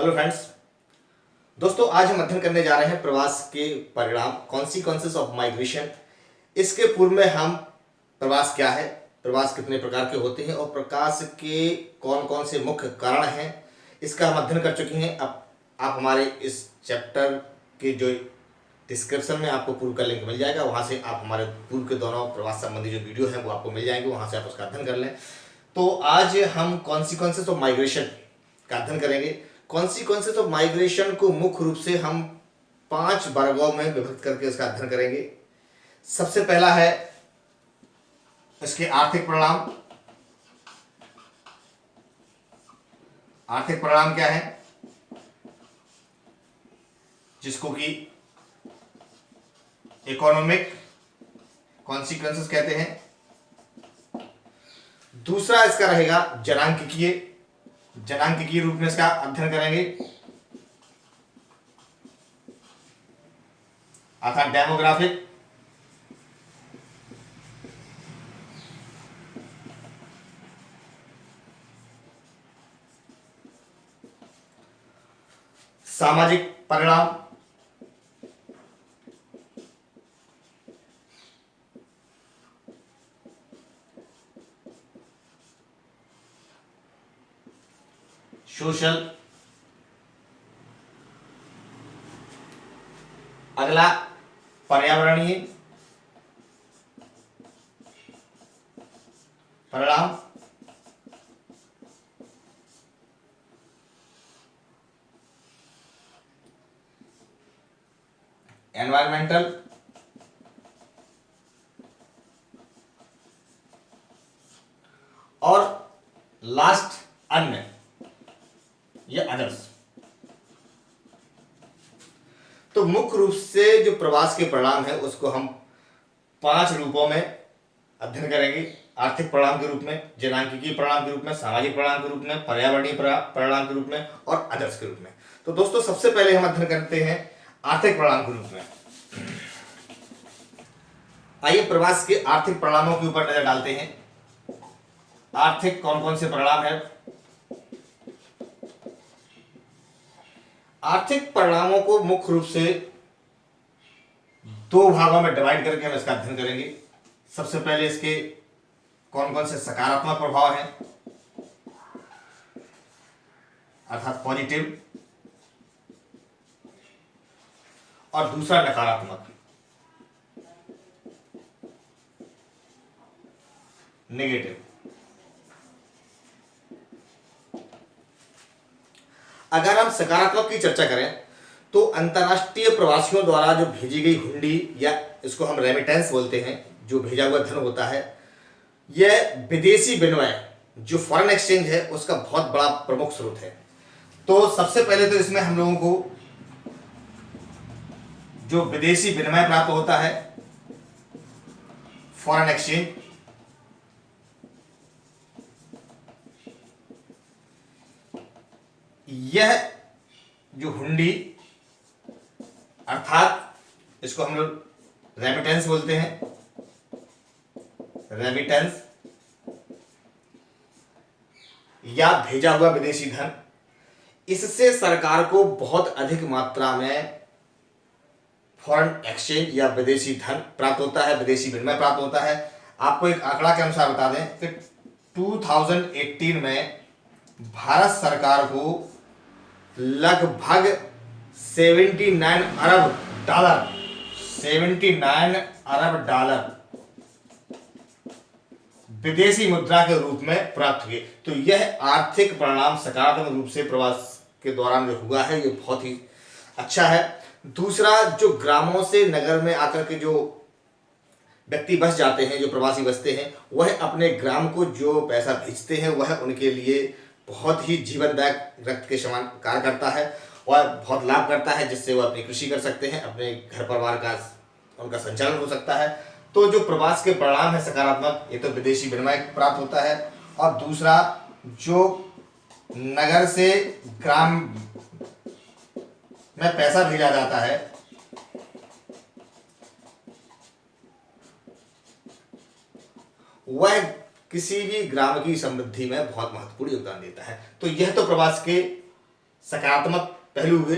Hello friends. दोस्तों, आज हम अध्ययन करने जा रहे हैं प्रवास के परिणाम, कॉन्सिक्वेंसेस ऑफ माइग्रेशन। इसके पूर्व में हम प्रवास क्या है, प्रवास कितने प्रकार के होते हैं और प्रवास के कौन कौन से मुख्य कारण हैं, इसका हम अध्ययन कर चुके हैं। अब आप हमारे इस चैप्टर के जो डिस्क्रिप्शन में आपको पूर्व का लिंक मिल जाएगा, वहाँ से आप हमारे पूर्व के दोनों प्रवास संबंधी जो वीडियो हैं वो आपको मिल जाएंगे, वहाँ से आप उसका अध्ययन कर लें। तो आज हम कॉन्सिक्वेंसेस ऑफ माइग्रेशन का अध्ययन करेंगे। कॉन्सिक्वेंसेस ऑफ माइग्रेशन को मुख्य रूप से हम 5 वर्गों में विभक्त करके इसका अध्ययन करेंगे। सबसे पहला है इसके आर्थिक परिणाम। आर्थिक परिणाम क्या है, जिसको कि इकोनॉमिक कॉन्सिक्वेंसेस कहते हैं। दूसरा इसका रहेगा जनांकिकीय रूप में इसका अध्ययन करेंगे, अर्थात डेमोग्राफिक। सामाजिक परिणाम। सोशल। अगला पर्यावरणीय परिणाम। एनवायरमेंटल। और लास्ट अन्य या अदर्स। तो मुख्य रूप से जो प्रवास के परिणाम है उसको हम 5 रूपों में अध्ययन करेंगे। आर्थिक परिणाम के रूप में, जनांकिकीय परिणाम के रूप में, सामाजिक परिणाम के रूप में, पर्यावरणीय परिणाम के रूप में और अदर्स के रूप में। तो दोस्तों, सबसे पहले हम अध्ययन करते हैं आर्थिक परिणाम के रूप में। आइए प्रवास के आर्थिक परिणामों के ऊपर नजर डालते हैं। आर्थिक कौन कौन से परिणाम है। आर्थिक परिणामों को मुख्य रूप से 2 भागों में डिवाइड करके हम इसका अध्ययन करेंगे। सबसे पहले इसके कौन कौन से सकारात्मक प्रभाव हैं, अर्थात पॉजिटिव, और दूसरा नकारात्मक, नेगेटिव। अगर हम सकारात्मक की चर्चा करें तो अंतर्राष्ट्रीय प्रवासियों द्वारा जो भेजी गई हुंडी, या इसको हम रेमिटेंस बोलते हैं, जो भेजा हुआ धन होता है, यह विदेशी विनिमय जो फॉरेन एक्सचेंज है उसका बहुत बड़ा प्रमुख स्रोत है। तो सबसे पहले तो इसमें हम लोगों को जो विदेशी विनिमय प्राप्त होता है, फॉरेन एक्सचेंज, यह जो हुंडी, अर्थात इसको हम लोग रेमिटेंस बोलते हैं, रेमिटेंस या भेजा हुआ विदेशी धन, इससे सरकार को बहुत अधिक मात्रा में फॉरेन एक्सचेंज या विदेशी धन प्राप्त होता है, विदेशी विनिमय प्राप्त होता है। आपको एक आंकड़ा के अनुसार बता दें कि 2018 में भारत सरकार को लगभग 79 अरब डॉलर विदेशी मुद्रा के रूप में प्राप्त हुए। तो यह आर्थिक परिणाम सकारात्मक रूप से प्रवास के दौरान जो हुआ है, ये बहुत ही अच्छा है। दूसरा, जो ग्रामों से नगर में आकर के जो व्यक्ति बस जाते हैं, जो प्रवासी बसते हैं, वह अपने ग्राम को जो पैसा भेजते हैं वह उनके लिए बहुत ही जीवनदायक रक्त के समान कार्य करता है और बहुत लाभ करता है, जिससे वो अपनी कृषि कर सकते हैं, अपने घर परिवार का उनका संचालन हो सकता है। तो जो प्रवास के परिणाम है सकारात्मक, ये तो विदेशी विनिमय प्राप्त होता है, और दूसरा जो नगर से ग्राम में पैसा भेजा जाता है, वह किसी भी ग्राम की समृद्धि में बहुत महत्वपूर्ण योगदान देता है। तो यह तो प्रवास के सकारात्मक पहलू हुए।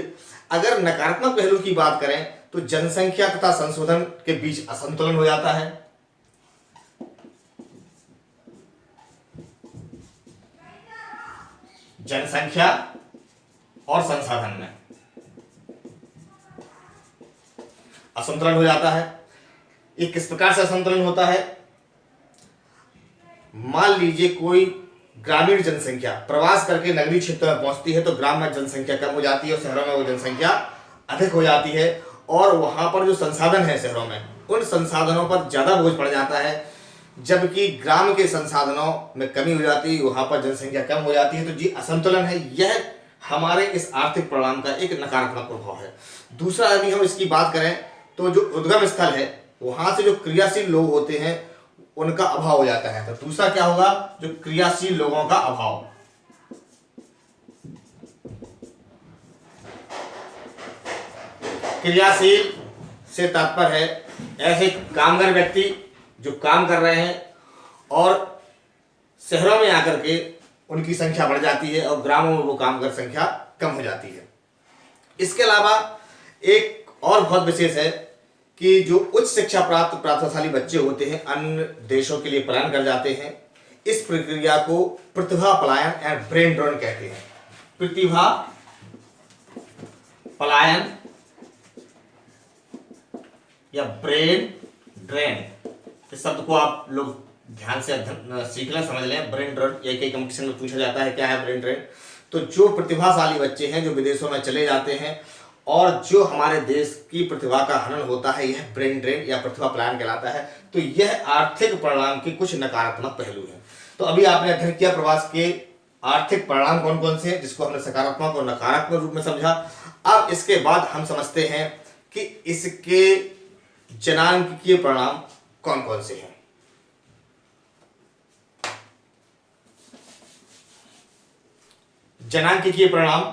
अगर नकारात्मक पहलू की बात करें तो जनसंख्या तथा संशोधन के बीच असंतुलन हो जाता है। जनसंख्या और संसाधन में असंतुलन हो जाता है। ये किस प्रकार से असंतुलन होता है? मान लीजिए कोई ग्रामीण जनसंख्या प्रवास करके नगरीय क्षेत्र में पहुंचती है तो ग्राम में जनसंख्या कम हो जाती है और शहरों में वो जनसंख्या अधिक हो जाती है, और वहां पर जो संसाधन है शहरों में, उन संसाधनों पर ज्यादा बोझ पड़ जाता है, जबकि ग्राम के संसाधनों में कमी हो जाती है, वहां पर जनसंख्या कम हो जाती है। तो जी असंतुलन है, यह हमारे इस आर्थिक परिणाम का एक नकारात्मक प्रभाव है। दूसरा, यदि हम इसकी बात करें तो जो उद्गम स्थल है वहां से जो क्रियाशील लोग होते हैं उनका अभाव हो जाता है। तो दूसरा क्या होगा? जो क्रियाशील लोगों का अभाव। क्रियाशील से तात्पर्य है ऐसे कामगार व्यक्ति जो काम कर रहे हैं और शहरों में आकर के उनकी संख्या बढ़ जाती है और ग्रामों में वो कामगार संख्या कम हो जाती है। इसके अलावा एक और बहुत विशेष है कि जो उच्च शिक्षा प्राप्त प्रतिभाशाली बच्चे होते हैं अन्य देशों के लिए पलायन कर जाते हैं। इस प्रक्रिया को प्रतिभा पलायन एंड ब्रेन ड्रेन कहते हैं। प्रतिभा पलायन या ब्रेन ड्रेन, इस शब्द को आप लोग ध्यान से सीख लें, समझ लें। ब्रेन ड्रेन एक कंपटीशन में पूछा जाता है क्या है ब्रेन ड्रेन। तो जो प्रतिभाशाली बच्चे हैं जो विदेशों में चले जाते हैं और जो हमारे देश की प्रतिभा का हनन होता है, यह ब्रेन ड्रेन या प्रतिभा पलायन कहलाता है। तो यह आर्थिक परिणाम के कुछ नकारात्मक पहलू हैं। तो अभी आपने अध्ययन किया प्रवास के आर्थिक परिणाम कौन कौन से हैं, जिसको हमने सकारात्मक और नकारात्मक रूप में समझा। अब इसके बाद हम समझते हैं कि इसके जनांकीय परिणाम कौन कौन से हैं। जनांकीय परिणाम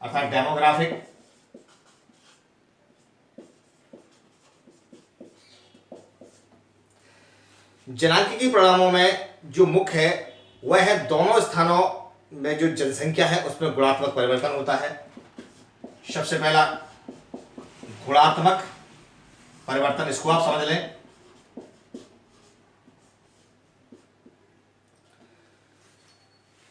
अर्थात डेमोग्राफिक, जनांकीय परिणामों में जो मुख्य है वह है दोनों स्थानों में जो जनसंख्या है उसमें गुणात्मक परिवर्तन होता है। सबसे पहला गुणात्मक परिवर्तन, इसको आप समझ लें।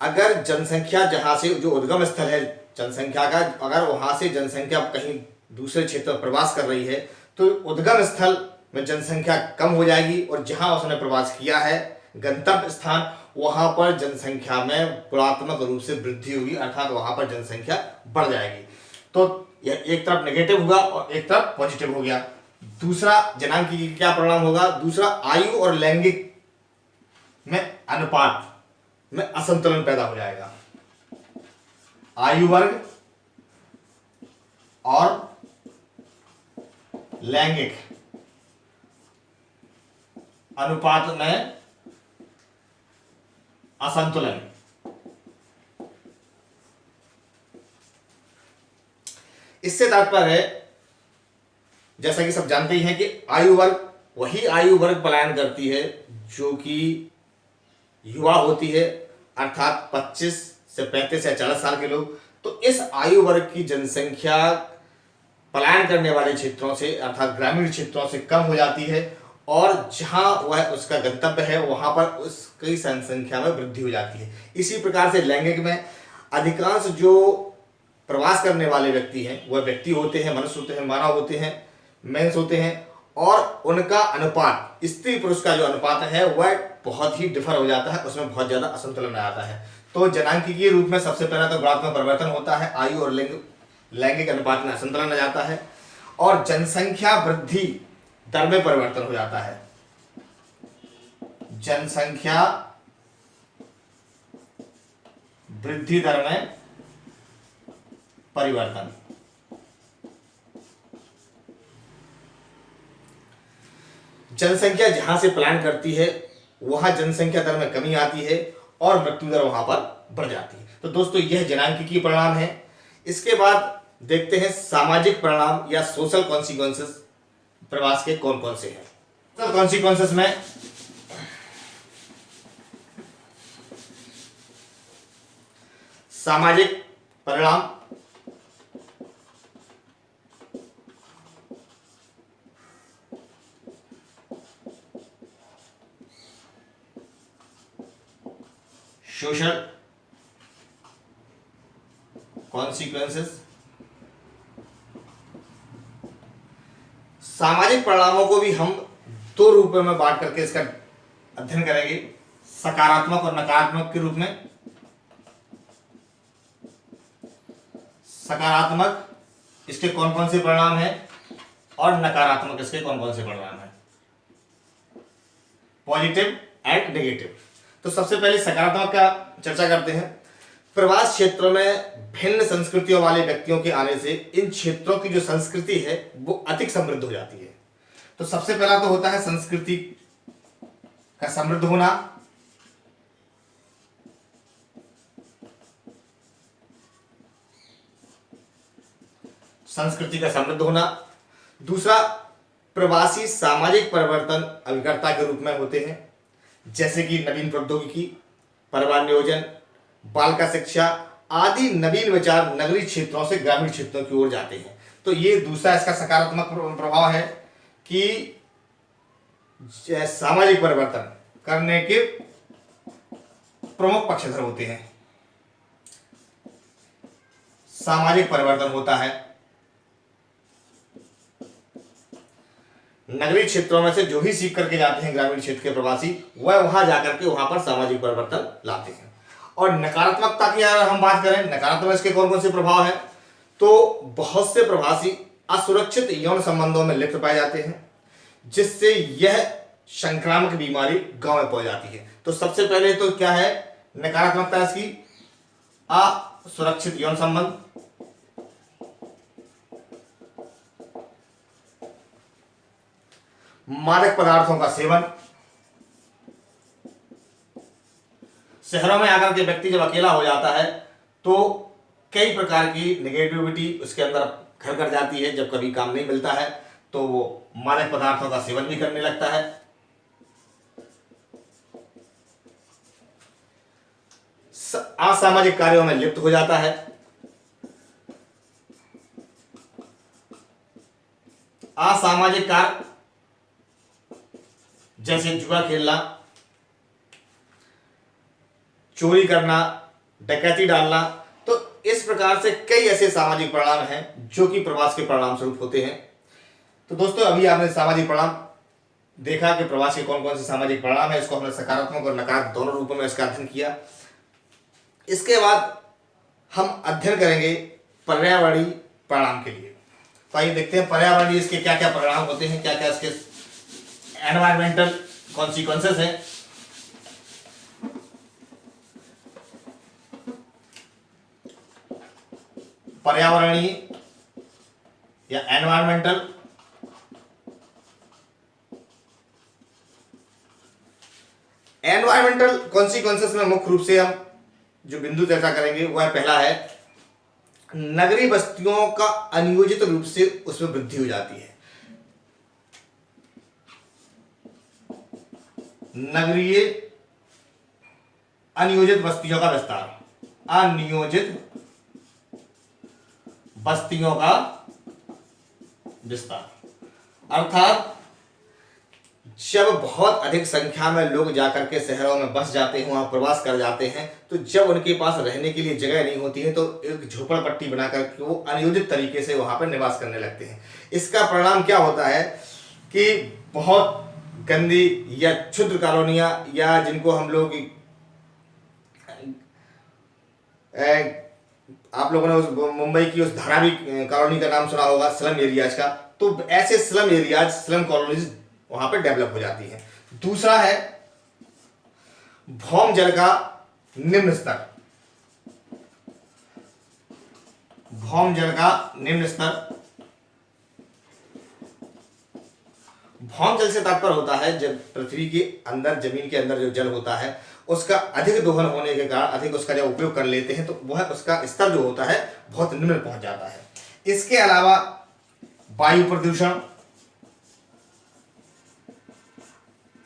अगर जनसंख्या जहां से जो उद्गम स्थल है जनसंख्या का, अगर वहां से जनसंख्या कहीं दूसरे क्षेत्र में प्रवास कर रही है तो उद्गम स्थल में जनसंख्या कम हो जाएगी और जहां उसने प्रवास किया है गंतव्य स्थान, वहां पर जनसंख्या में गुणात्मक रूप से वृद्धि होगी, अर्थात वहां पर जनसंख्या बढ़ जाएगी। तो यह एक तरफ नेगेटिव हुआ और एक तरफ पॉजिटिव हो गया। दूसरा जनांकीय क्या परिणाम होगा? दूसरा आयु और लैंगिक में अनुपात में असंतुलन पैदा हो जाएगा। आयु वर्ग और लैंगिक अनुपात में असंतुलन। इससे तात्पर्य है, जैसा कि सब जानते ही हैं कि आयु वर्ग वही आयु वर्ग पलायन करती है जो कि युवा होती है, अर्थात 25 से 35 या 40 साल के लोग। तो इस आयु वर्ग की जनसंख्या पलायन करने वाले क्षेत्रों से अर्थात ग्रामीण क्षेत्रों से कम हो जाती है और जहां वह उसका गंतव्य है वहां पर उसकी संख्या में वृद्धि हो जाती है। इसी प्रकार से लैंगिक में अधिकांश जो प्रवास करने वाले व्यक्ति हैं वह व्यक्ति होते हैं, मनुष्य होते हैं, मानव होते हैं, मेंस होते हैं, और उनका अनुपात स्त्री पुरुष का जो अनुपात है वह बहुत ही डिफर हो जाता है, उसमें बहुत ज्यादा असंतुलन आ जाता है। तो जनांकीय रूप में सबसे पहला तो गुणात्मक परिवर्तन होता है, आयु और लैंगिक अनुपात में असंतुलन आ जाता है और जनसंख्या वृद्धि दर में परिवर्तन हो जाता है। जनसंख्या वृद्धि दर में परिवर्तन। जनसंख्या जहां से पलायन करती है वहां जनसंख्या दर में कमी आती है और मृत्यु दर वहां पर बढ़ जाती है। तो दोस्तों यह जनांकीय परिणाम है। इसके बाद देखते हैं सामाजिक परिणाम या सोशल कॉन्सिक्वेंसेस प्रवास के कौन कौन से हैं। सोशल कॉन्सिक्वेंसेस में सामाजिक परिणाम, सोशल कॉन्सिक्वेंसेस। सामाजिक परिणामों को भी हम दो रूपों में बांट करके इसका अध्ययन करेंगे, सकारात्मक और नकारात्मक के रूप में। सकारात्मक इसके कौन कौन से परिणाम हैं और नकारात्मक इसके कौन कौन से परिणाम हैं, पॉजिटिव एंड नेगेटिव। तो सबसे पहले सकारात्मक का चर्चा करते हैं। प्रवास क्षेत्रों में भिन्न संस्कृतियों वाले व्यक्तियों के आने से इन क्षेत्रों की जो संस्कृति है वो अधिक समृद्ध हो जाती है। तो सबसे पहला तो होता है संस्कृति का समृद्ध होना। संस्कृति का समृद्ध होना। दूसरा, प्रवासी सामाजिक परिवर्तन अभिकर्ता के रूप में होते हैं, जैसे कि नवीन प्रौद्योगिकी, परिवार नियोजन, बालिका शिक्षा आदि नवीन विचार नगरीय क्षेत्रों से ग्रामीण क्षेत्रों की ओर जाते हैं। तो ये दूसरा इसका सकारात्मक प्रभाव है कि सामाजिक परिवर्तन करने के प्रमुख पक्षधर होते हैं। सामाजिक परिवर्तन होता है, नगरीय क्षेत्रों में से जो ही सीख करके जाते हैं ग्रामीण क्षेत्र के प्रवासी, वह वहां जाकर के वहां पर सामाजिक परिवर्तन लाते हैं। और नकारात्मकता की अगर हम बात करें, नकारात्मक इसके कौन कौन से प्रभाव हैं, तो बहुत से प्रवासी असुरक्षित यौन संबंधों में लिप्त पाए जाते हैं, जिससे यह संक्रामक बीमारी गांव में पहुंच जाती है। तो सबसे पहले तो क्या है नकारात्मकता इसकी, असुरक्षित यौन संबंध, मादक पदार्थों का सेवन। शहरों में आकर के व्यक्ति जब अकेला हो जाता है तो कई प्रकार की नेगेटिविटी उसके अंदर घर कर जाती है। जब कभी काम नहीं मिलता है तो वो मादक पदार्थों का सेवन भी करने लगता है। असामाजिक कार्यों में लिप्त हो जाता है। असामाजिक कार्य जैसे जुआ खेलना, चोरी करना, डकैती डालना। तो इस प्रकार से कई ऐसे सामाजिक परिणाम हैं जो कि प्रवास के परिणाम स्वरूप होते हैं। तो दोस्तों अभी आपने सामाजिक परिणाम देखा कि प्रवास के कौन कौन से सामाजिक परिणाम है। इसको हमने सकारात्मक और नकारात्मक दोनों रूपों में इसका अध्ययन किया। इसके बाद हम अध्ययन करेंगे पर्यावरणीय परिणाम के लिए। तो आइए देखते हैं पर्यावरणीय इसके क्या क्या परिणाम होते हैं, क्या क्या इसके एनवायरमेंटल कॉन्सिक्वेंसेस हैं। पर्यावरणीय या एनवायरमेंटल, एनवायरमेंटल कॉन्सिक्वेंसेस में मुख्य रूप से हम जो बिंदु चर्चा करेंगे वह पहला है नगरीय बस्तियों का अनियोजित रूप से उसमें वृद्धि हो जाती है। नगरीय अनियोजित बस्तियों का विस्तार, अनियोजित बस्तियों का विस्तार, अर्थात जब बहुत अधिक संख्या में लोग जाकर के शहरों में बस जाते हैं, वहां प्रवास कर जाते हैं, तो जब उनके पास रहने के लिए जगह नहीं होती है तो एक झोपड़पट्टी बनाकर के वो अनियोजित तरीके से वहां पर निवास करने लगते हैं। इसका परिणाम क्या होता है कि बहुत गंदी या क्षुद्र कॉलोनियां, या जिनको हम लोग आप लोगों ने उस मुंबई की उस धारावी कॉलोनी का नाम सुना होगा, स्लम एरियाज का। तो ऐसे स्लम एरियाज, स्लम कॉलोनीज वहां पे डेवलप हो जाती है। दूसरा है भौम जल का निम्न स्तर। भौम जल का निम्न स्तर, भौम जल से तात्पर्य होता है जब पृथ्वी के अंदर, जमीन के अंदर जो जल होता है उसका अधिक दोहन होने के कारण, अधिक उसका जब उपयोग कर लेते हैं तो वह उसका स्तर जो होता है बहुत निम्न पहुंच जाता है। इसके अलावा वायु प्रदूषण,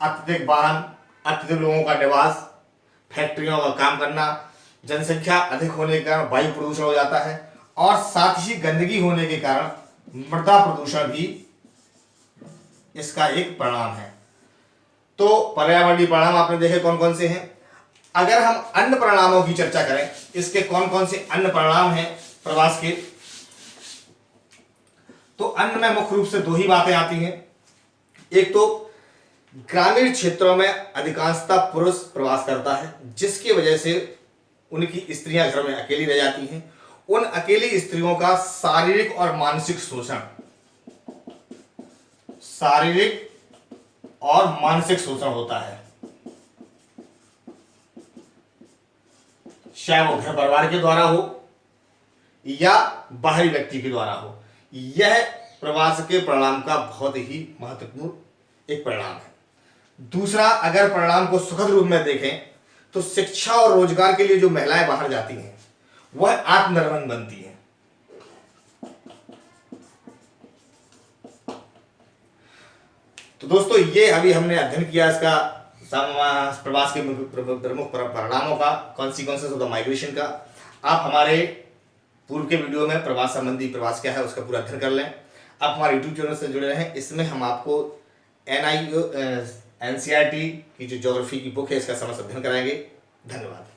अत्यधिक वाहन, अत्यधिक लोगों का निवास, फैक्ट्रियों का काम करना, जनसंख्या अधिक होने के कारण वायु प्रदूषण हो जाता है, और साथ ही गंदगी होने के कारण मृदा प्रदूषण भी इसका एक परिणाम है। तो पर्यावरणीय परिणाम आपने देखे कौन कौन से हैं। अगर हम अन्य परिणामों की चर्चा करें, इसके कौन कौन से अन्य परिणाम हैं प्रवास के, तो अन्य में मुख्य रूप से दो ही बातें आती हैं। एक तो ग्रामीण क्षेत्रों में अधिकांशतः पुरुष प्रवास करता है, जिसकी वजह से उनकी स्त्रियां घर में अकेली रह जाती हैं। उन अकेली स्त्रियों का शारीरिक और मानसिक शोषण, शारीरिक और मानसिक शोषण होता है, चाहे वो घर परिवार के द्वारा हो या बाहरी व्यक्ति के द्वारा हो। यह प्रवास के परिणाम का बहुत ही महत्वपूर्ण एक परिणाम है। दूसरा, अगर परिणाम को सुखद रूप में देखें तो शिक्षा और रोजगार के लिए जो महिलाएं बाहर जाती हैं वह आत्मनिर्भर बनती हैं। तो दोस्तों, ये अभी हमने अध्ययन किया इसका प्रवास के प्रमुख परिणामों का, कॉन्सिक्वेंसेस ऑफ द माइग्रेशन का। आप हमारे पूर्व के वीडियो में प्रवास संबंधी, प्रवास क्या है उसका पूरा अध्ययन कर लें। आप हमारे यूट्यूब चैनल से जुड़े रहें। इसमें हम आपको NCERT की जो ज्योग्राफी की बुक है इसका समस्त अध्ययन कराएंगे। धन्यवाद।